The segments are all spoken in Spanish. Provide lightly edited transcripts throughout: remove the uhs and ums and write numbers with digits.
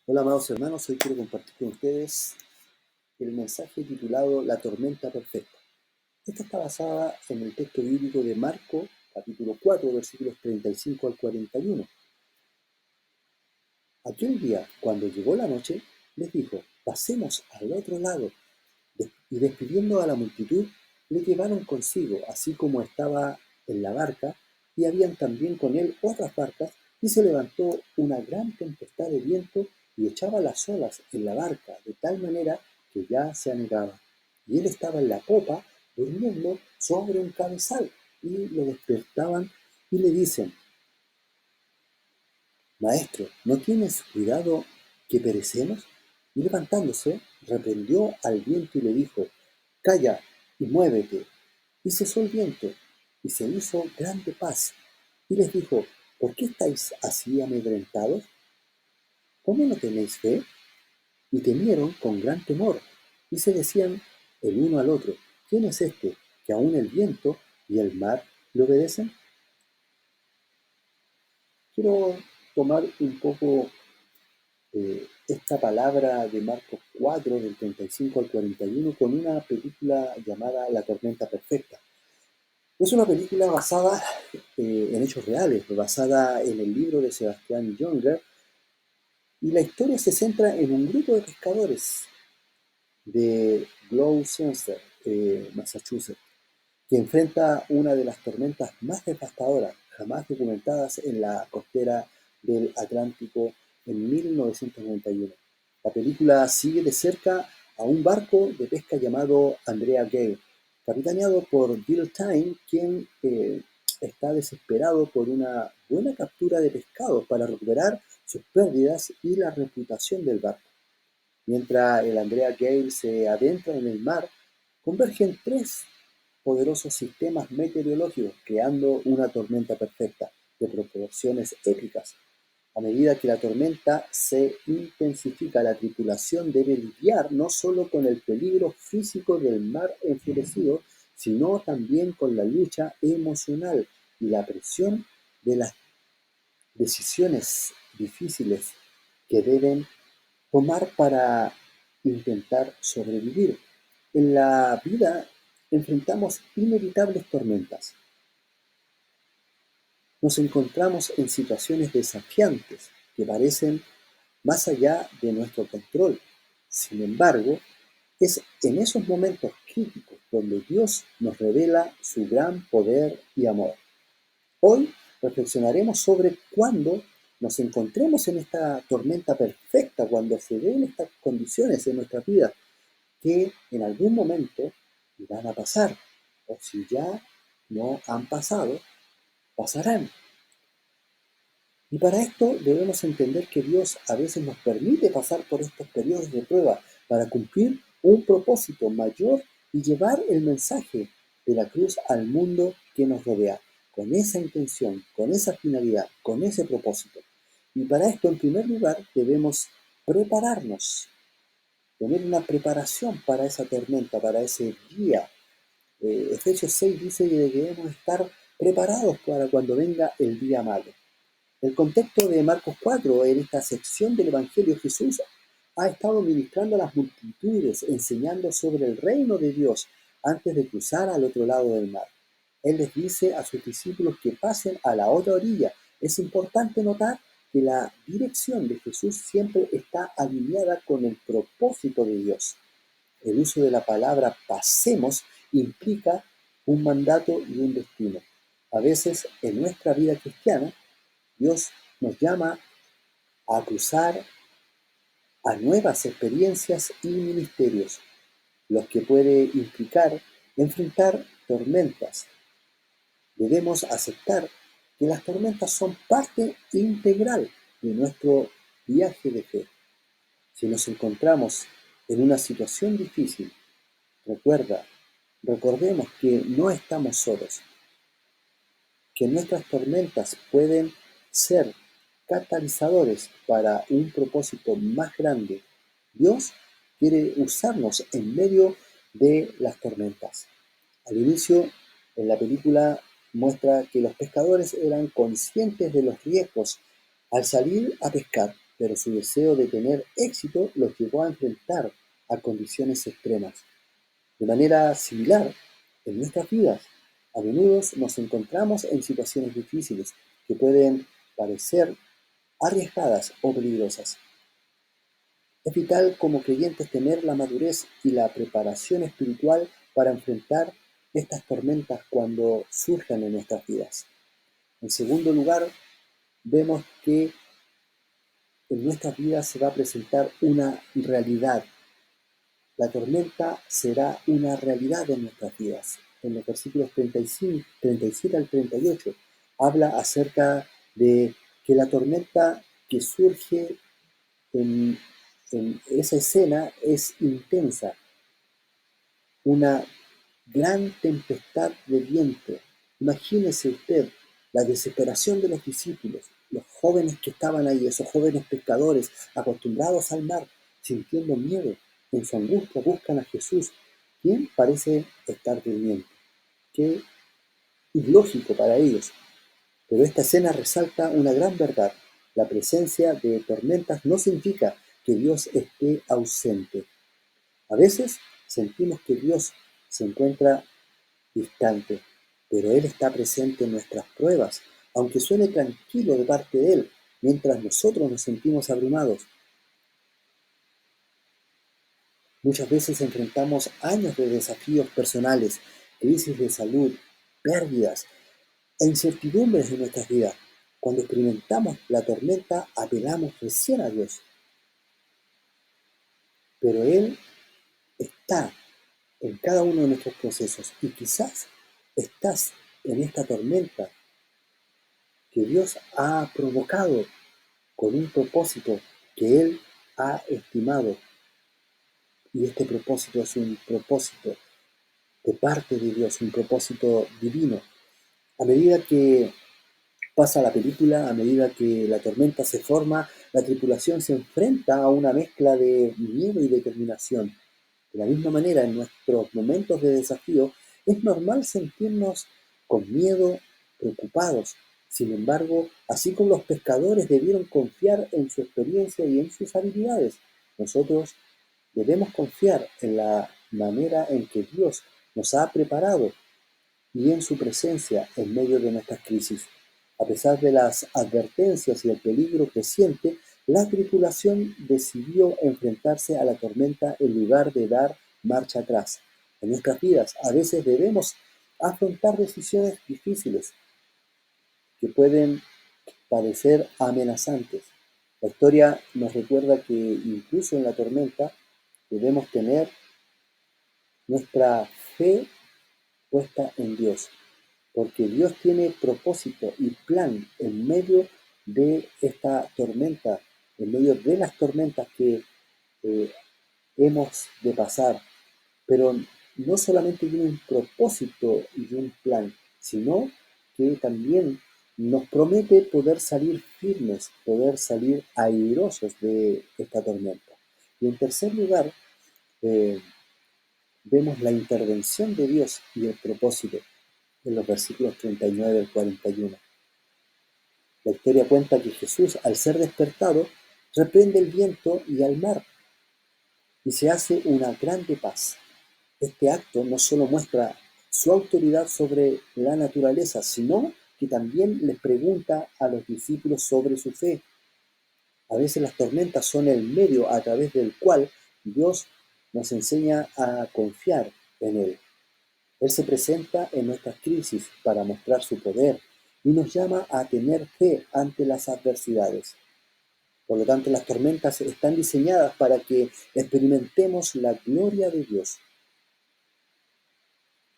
Hola, amados hermanos, hoy quiero compartir con ustedes el mensaje titulado La tormenta perfecta. Esta está basada en el texto bíblico de Marco, capítulo 4, versículos 35 al 41. Aquel día, cuando llegó la noche, les dijo: pasemos al otro lado. Y despidiendo a la multitud, le llevaron consigo, así como estaba en la barca, y habían también con él otras barcas, y se levantó una gran tempestad de viento y echaba las olas en la barca, de tal manera que ya se anegaba. Y él estaba en la popa, durmiendo sobre un cabezal, y lo despertaban y le dicen: Maestro, ¿no tienes cuidado que perecemos? Y levantándose, reprendió al viento y le dijo: Calla y muévete. Y cesó el viento, y se hizo grande paz. Y les dijo: ¿Por qué estáis así amedrentados? ¿Cómo no tenéis fe? Y temieron con gran temor, y se decían el uno al otro: ¿Quién es este, que aun el viento y el mar le obedecen? Quiero tomar un poco esta palabra de Marcos 4, del 35 al 41, con una película llamada La tormenta perfecta. Es una película basada en hechos reales, basada en el libro de Sebastián Junger, y la historia se centra en un grupo de pescadores de Gloucester, Massachusetts, que enfrenta una de las tormentas más devastadoras jamás documentadas en la costera del Atlántico en 1991. La película sigue de cerca a un barco de pesca llamado Andrea Gale, capitaneado por Bill Tyne, quien está desesperado por una buena captura de pescado para recuperar sus pérdidas y la reputación del barco. Mientras el Andrea Gale se adentra en el mar, convergen tres poderosos sistemas meteorológicos, creando una tormenta perfecta de proporciones épicas. A medida que la tormenta se intensifica, la tripulación debe lidiar no solo con el peligro físico del mar enfurecido, sino también con la lucha emocional y la presión de las decisiones difíciles que deben tomar para intentar sobrevivir. En la vida enfrentamos inevitables tormentas. Nos encontramos en situaciones desafiantes que parecen más allá de nuestro control. Sin embargo, es en esos momentos críticos donde Dios nos revela su gran poder y amor. Hoy reflexionaremos sobre cuándo nos encontremos en esta tormenta perfecta, cuando se den estas condiciones en nuestra vida, que en algún momento irán a pasar, o si ya no han pasado, pasarán. Y para esto debemos entender que Dios a veces nos permite pasar por estos periodos de prueba para cumplir un propósito mayor y llevar el mensaje de la cruz al mundo que nos rodea, con esa intención, con esa finalidad, con ese propósito. Y para esto, en primer lugar, debemos prepararnos, tener una preparación para esa tormenta, para ese día. Efesios 6 dice que debemos estar preparados para cuando venga el día malo. El contexto de Marcos 4, en esta sección del Evangelio, Jesús ha estado ministrando a las multitudes, enseñando sobre el reino de Dios antes de cruzar al otro lado del mar. Él les dice a sus discípulos que pasen a la otra orilla. Es importante notar que la dirección de Jesús siempre está alineada con el propósito de Dios. El uso de la palabra pasemos implica un mandato y un destino. A veces en nuestra vida cristiana, Dios nos llama a cruzar a nuevas experiencias y ministerios, los que puede implicar enfrentar tormentas. Debemos aceptar que las tormentas son parte integral de nuestro viaje de fe. Si nos encontramos en una situación difícil, recordemos que no estamos solos, que nuestras tormentas pueden ser catalizadores para un propósito más grande. Dios quiere usarnos en medio de las tormentas. Al inicio, en la película muestra que los pescadores eran conscientes de los riesgos al salir a pescar. pero su deseo de tener éxito los llevó a enfrentar a condiciones extremas. De manera similar, en nuestras vidas, a menudo nos encontramos en situaciones difíciles que pueden parecer arriesgadas o peligrosas. Es vital como creyentes tener la madurez y la preparación espiritual para enfrentar estas tormentas cuando surjan en nuestras vidas. En segundo lugar, vemos que en nuestras vidas se va a presentar una realidad. La tormenta será una realidad en nuestras vidas. En los versículos 35, 37 al 38 habla acerca de que la tormenta que surge en, en esa escena es intensa, una gran tempestad de viento. Imagínese usted la desesperación de los discípulos, los jóvenes que estaban ahí, esos jóvenes pescadores acostumbrados al mar, sintiendo miedo. En su angustia buscan a Jesús, quien parece estar durmiendo. Qué ilógico para ellos. Pero esta escena resalta una gran verdad. La presencia de tormentas no significa que Dios esté ausente. A veces sentimos que Dios se encuentra distante, pero Él está presente en nuestras pruebas, aunque suene tranquilo de parte de Él, mientras nosotros nos sentimos abrumados. Muchas veces enfrentamos años de desafíos personales, crisis de salud, pérdidas e incertidumbres en nuestras vidas. Cuando experimentamos la tormenta, apelamos recién a Dios, pero Él está en cada uno de nuestros procesos y quizás estás en esta tormenta que Dios ha provocado con un propósito que Él ha estimado. Y este propósito es un propósito de parte de Dios, un propósito divino. A medida que pasa la película, a medida que la tormenta se forma, la tripulación se enfrenta a una mezcla de miedo y determinación. De la misma manera, en nuestros momentos de desafío, es normal sentirnos con miedo, preocupados. Sin embargo, así como los pescadores debieron confiar en su experiencia y en sus habilidades, nosotros debemos confiar en la manera en que Dios nos ha preparado y en su presencia en medio de nuestras crisis. A pesar de las advertencias y el peligro creciente, la tripulación decidió enfrentarse a la tormenta en lugar de dar marcha atrás. En nuestras vidas a veces debemos afrontar decisiones difíciles que pueden parecer amenazantes. La historia nos recuerda que incluso en la tormenta debemos tener nuestra fe puesta en Dios, porque Dios tiene propósito y plan en medio de esta tormenta, en medio de las tormentas que eh, hemos de pasar. Pero no solamente tiene un propósito y un plan, sino que también nos promete poder salir firmes, poder salir airosos de esta tormenta. Y en tercer lugar, eh, vemos la intervención de Dios y el propósito en los versículos 39 al 41. La historia cuenta que Jesús, al ser despertado, reprende el viento y al mar y se hace una grande paz. Este acto no solo muestra su autoridad sobre la naturaleza, sino que también les pregunta a los discípulos sobre su fe. A veces las tormentas son el medio a través del cual Dios nos enseña a confiar en Él. Él se presenta en nuestras crisis para mostrar su poder y nos llama a tener fe ante las adversidades. Por lo tanto, las tormentas están diseñadas para que experimentemos la gloria de Dios.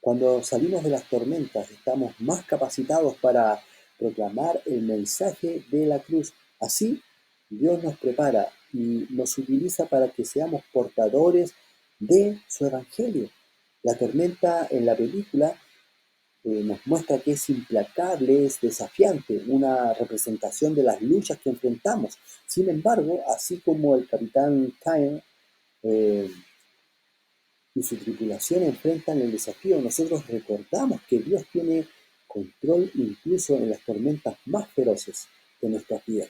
Cuando salimos de las tormentas, estamos más capacitados para proclamar el mensaje de la cruz. Así, Dios nos prepara y nos utiliza para que seamos portadores de su evangelio. La tormenta en la película nos muestra que es implacable, es desafiante, una representación de las luchas que enfrentamos. Sin embargo, así como el capitán Time y su tripulación enfrentan el desafío, nosotros recordamos que Dios tiene control incluso en las tormentas más feroces de nuestras vidas.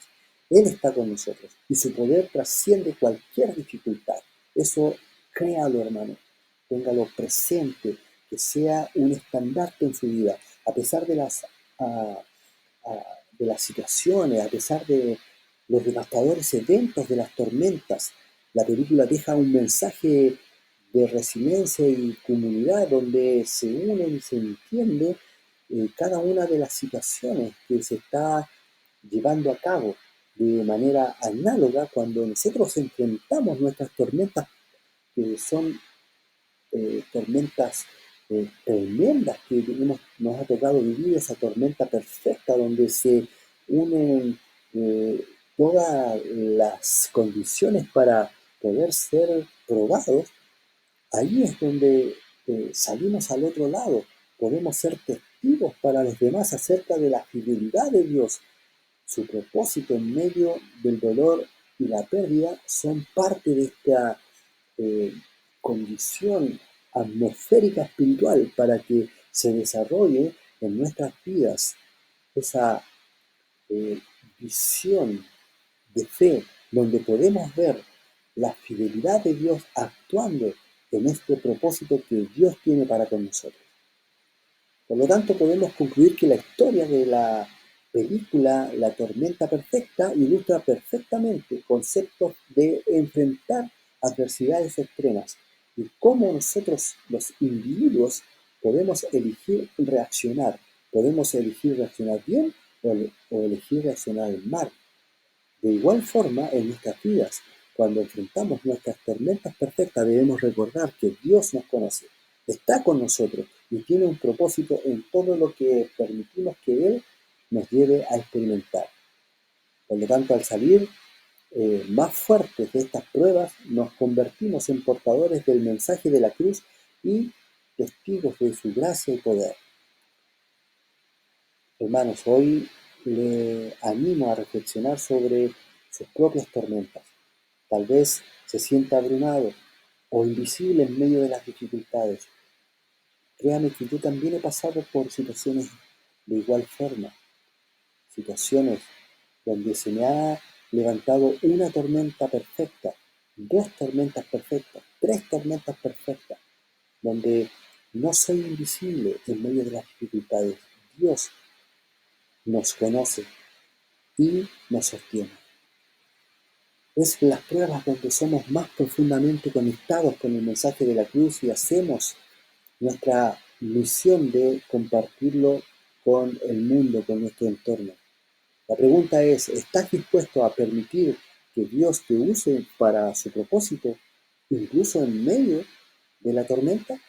Él está con nosotros y su poder trasciende cualquier dificultad. Eso créalo, hermano. Téngalo presente, que sea un estandarte en su vida, a pesar de ah, de las situaciones, a pesar de los devastadores eventos de las tormentas. La película deja un mensaje de resiliencia y comunidad donde se unen y se entiende cada una de las situaciones que se está llevando a cabo de manera análoga cuando nosotros enfrentamos nuestras tormentas, que son tormentas tremendas que nos ha tocado vivir, esa tormenta perfecta donde se unen todas las condiciones para poder ser probados. Ahí es donde salimos al otro lado, podemos ser testigos para los demás acerca de la fidelidad de Dios. Su propósito en medio del dolor y la pérdida son parte de esta eh, condición atmosférica espiritual para que se desarrolle en nuestras vidas esa eh, visión de fe donde podemos ver la fidelidad de Dios actuando en este propósito que Dios tiene para con nosotros. Por lo tanto, podemos concluir que la historia de la película La tormenta perfecta ilustra perfectamente conceptos de enfrentar adversidades extremas y cómo nosotros, los individuos, podemos elegir reaccionar. Podemos elegir reaccionar bien o elegir reaccionar mal. De igual forma, en nuestras vidas, cuando enfrentamos nuestras tormentas perfectas, debemos recordar que Dios nos conoce, está con nosotros y tiene un propósito en todo lo que permitimos que Él nos lleve a experimentar. Por lo tanto, al salir más fuertes de estas pruebas, nos convertimos en portadores del mensaje de la cruz y testigos de su gracia y poder. Hermanos, hoy le animo a reflexionar sobre sus propias tormentas. Tal vez se sienta abrumado o invisible en medio de las dificultades. Créame que yo también he pasado por situaciones de igual forma, situaciones donde se me ha levantado una tormenta perfecta, dos tormentas perfectas, tres tormentas perfectas, donde no soy invisible en medio de las dificultades. Dios nos conoce y nos sostiene. Es las pruebas donde somos más profundamente conectados con el mensaje de la cruz y hacemos nuestra misión de compartirlo con el mundo, con nuestro entorno. La pregunta es, ¿estás dispuesto a permitir que Dios te use para su propósito, incluso en medio de la tormenta?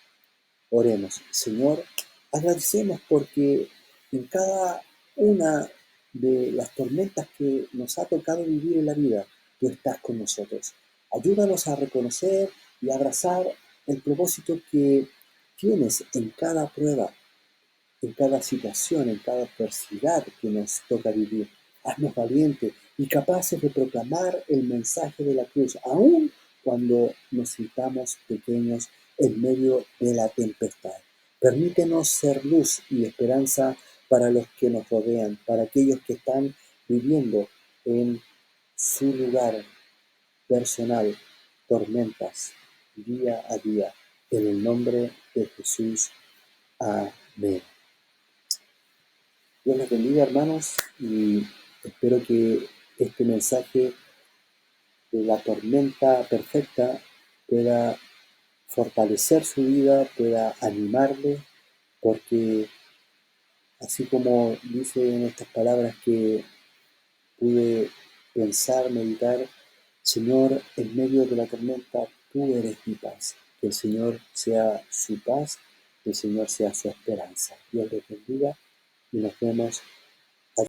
Oremos. Señor, agradecemos porque en cada una de las tormentas que nos ha tocado vivir en la vida, tú estás con nosotros. Ayúdanos a reconocer y abrazar el propósito que tienes en cada prueba, en cada situación, en cada adversidad que nos toca vivir. Haznos valientes y capaces de proclamar el mensaje de la cruz, aun cuando nos sintamos pequeños en medio de la tempestad. Permítenos ser luz y esperanza para los que nos rodean, para aquellos que están viviendo en su lugar personal tormentas día a día. En el nombre de Jesús. Amén. Dios les bendiga, hermanos, y espero que este mensaje de la tormenta perfecta pueda fortalecer su vida, pueda animarle, porque así como dice en estas palabras que pude pensar, meditar, Señor, en medio de la tormenta, tú eres mi paz. Que el Señor sea su paz, que el Señor sea su esperanza. Dios les bendiga y nos vemos